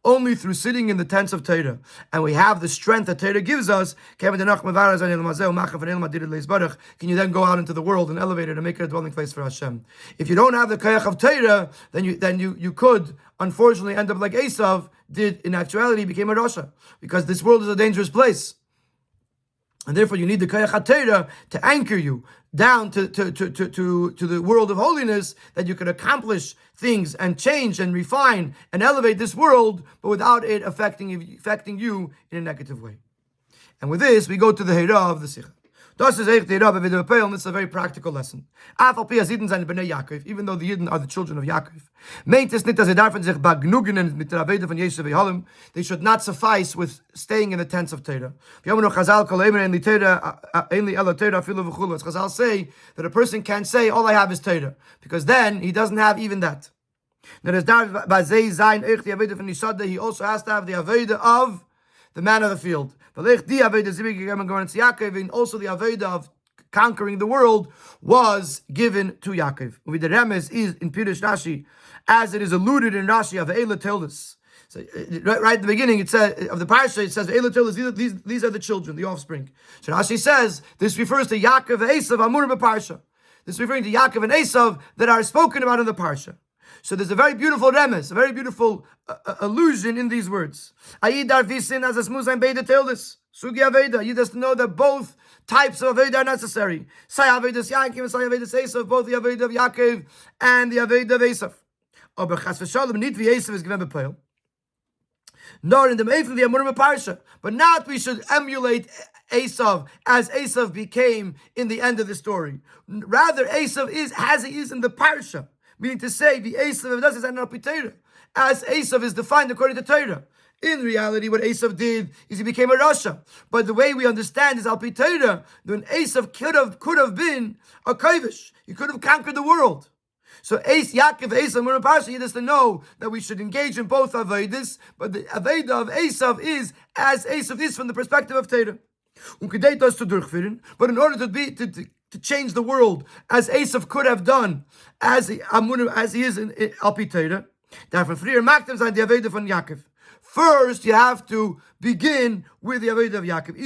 Only through sitting in the tents of Torah, and we have the strength that Torah gives us, can you then go out into the world and elevate it and make it a dwelling place for Hashem. If you don't have the koyach of Torah, then you could unfortunately end up like Eisav did. In actuality, became a Rasha, because this world is a dangerous place. And therefore, you need the koyach HaTorah to anchor you down to the world of holiness, that you can accomplish things and change and refine and elevate this world, but without it affecting you in a negative way. And with this, we go to the Hira of the Sikha. This is a very practical lesson. Even though the Yidden are the children of Yaakov, they should not suffice with staying in the tents of Torah. Chazal say that a person can't say, all I have is Torah, because then he doesn't have even that. He also has to have the Aveda of the man of the field. And also the Aveda of conquering the world was given to Yaakov. The Remes is in Pirush Rashi, as it is alluded in Rashi of Eila Toldos. So right at the beginning, it says of the parsha, it says Eila Toldos. These are the children, the offspring. So Rashi says this refers to Yaakov and Eisav Amur b'Parsha. This is referring to Yaakov and Eisav that are spoken about in the parsha. So there's a very beautiful remes, a very beautiful allusion in these words. Ayidar visin as a smuzayim beida Toldos. Sugi Aveda. You just know that both types of Aveda are necessary. Say Avedas Yaakov and say Avedas Eisav, both the Aveda of Yaakov and the Aveda of Eisav. Aber chas v'shalom nit v'Eisav is given b'peil. Nor in the Meifel the Amurim Parsha, but not we should emulate Eisav as Eisav became in the end of the story. Rather, Eisav is as he is in the Parsha. Meaning to say, the Eisav of us is an Torah, as Eisav is defined according to Torah. In reality, what Eisav did is he became a Rasha. But the way we understand is Al Pi Torah, then Eisav could have been a Kovish. He could have conquered the world. So Yaakov, Eisav, Murim Parsha, he has to know that we should engage in both Avedas, but the Aveda of Eisav is as Eisav is from the perspective of Torah. But in order to to change the world, as Eisav could have done, as he is in Alpi Torah. First, you have to begin with the Avodah of Yaakov.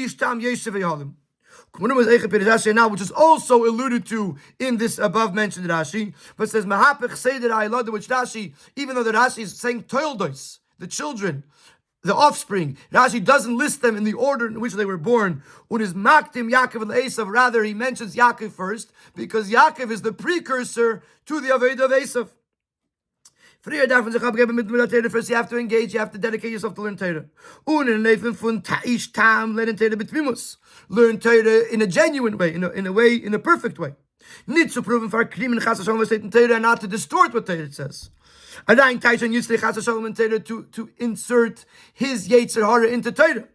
Now, which is also alluded to in this above mentioned Rashi, but it says Mahapech Seder Ha'ilada, which Rashi, even though the Rashi is saying Toldos, the children, the offspring, Rashi doesn't list them in the order in which they were born. When is Maktim Yaakov and Eisav, rather he mentions Yaakov first, because Yaakov is the precursor to the Avodah of Eisav. First, you have to engage, you have to dedicate yourself to learn Torah. Learn Torah in a genuine way, in a perfect way. And not to distort what Torah says. To insert his Yetzer Hara into Torah.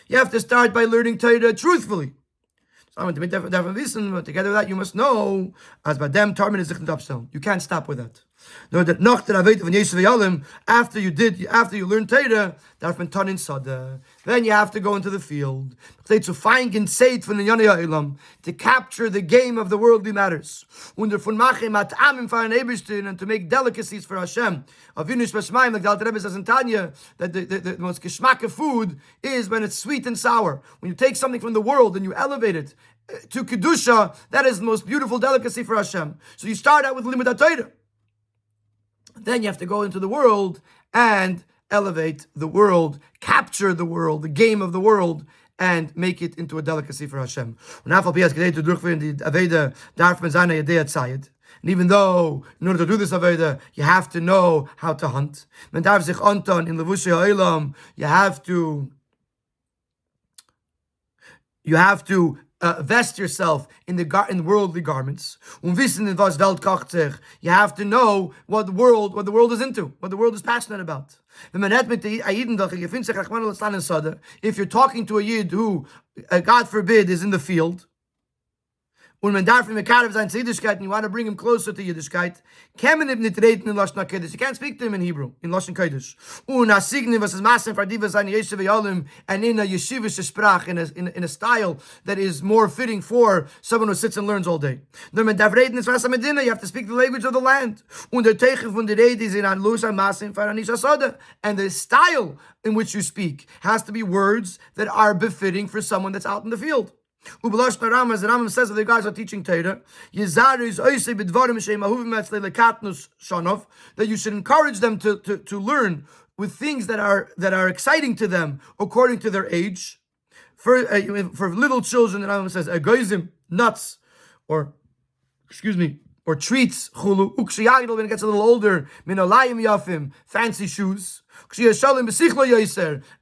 You have to start by learning Torah truthfully. Together with that, you must know, as by them, you can't stop with that. No, that after you learn Torah, then you have to go into the field to capture the game of the worldly matters, and to make delicacies for Hashem. Like the Alter Rebbe says in Tanya, that the most geschmack of food is when it's sweet and sour. When you take something from the world and you elevate it to Kedusha, that is the most beautiful delicacy for Hashem. So you start out with Limud HaTorah. Then you have to go into the world and elevate the world, capture the world, the game of the world, and make it into a delicacy for Hashem. And even though, in order to do this Aveda, you have to know how to hunt. You have to vest yourself in worldly garments. You have to know what the world is into, what the world is passionate about. If you're talking to a Yid who, God forbid, is in the field, and you want to bring him closer to Yiddishkeit, you can't speak to him in Hebrew, in Lashon Kodesh. And in a yeshivish sprach, in a style that is more fitting for someone who sits and learns all day. You have to speak the language of the land. And the style in which you speak has to be words that are befitting for someone that's out in the field. As the Rambam says that the guys are teaching Torah, that you should encourage them to learn with things that are exciting to them according to their age. For little children, the Rambam says, nuts, or treats, when it gets a little older, fancy shoes,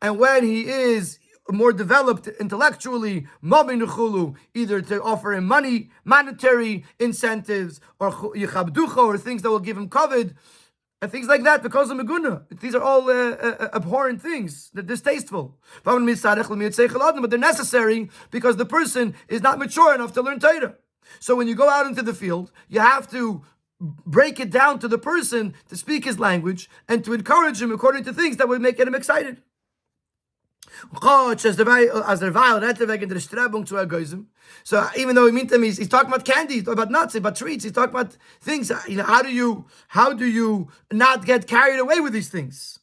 and when he is more developed intellectually, either to offer him money, monetary incentives, or things that will give him covet, and things like that, because of meguna. These are all abhorrent things. They're distasteful. But they're necessary because the person is not mature enough to learn Torah. So when you go out into the field, you have to break it down to the person to speak his language and to encourage him according to things that would make him excited. So even though he's talking about candy, he's talking about nuts, about treats, he's talking about things. How do you not get carried away with these things?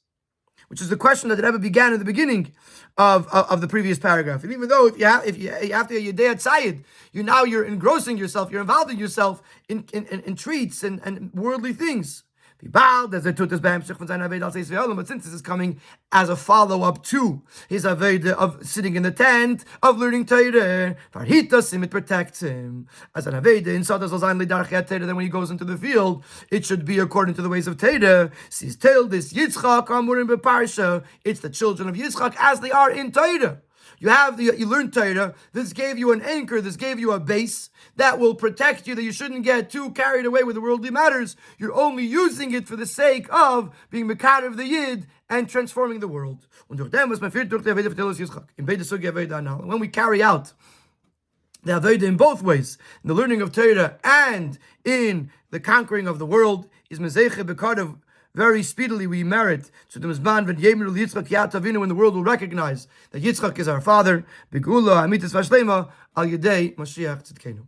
Which is the question that the Rebbe began in the beginning of the previous paragraph. And even though if you have to Yedei Tzayid, you're engrossing yourself, you're involving yourself in treats and worldly things. But since this is coming as a follow-up to his Aveda of sitting in the tent, of learning Torah, it protects him. As an Aveda, then when he goes into the field, it should be according to the ways of Torah. It's the children of Yitzchak as they are in Torah. You learn Torah. This gave you an anchor. This gave you a base that will protect you, that you shouldn't get too carried away with the worldly matters. You're only using it for the sake of being Mekar of the Yid and transforming the world. When we carry out the Avodah in both ways, in the learning of Torah and in the conquering of the world, is Mezeiche Bekar of very speedily we merit to the Mizman when Yemir Yitzchak Yat Avinu, when the world will recognize that Yitzchak is our father. Begula Amitis Vashlema Al Yedei Mashiach Tzidkenu.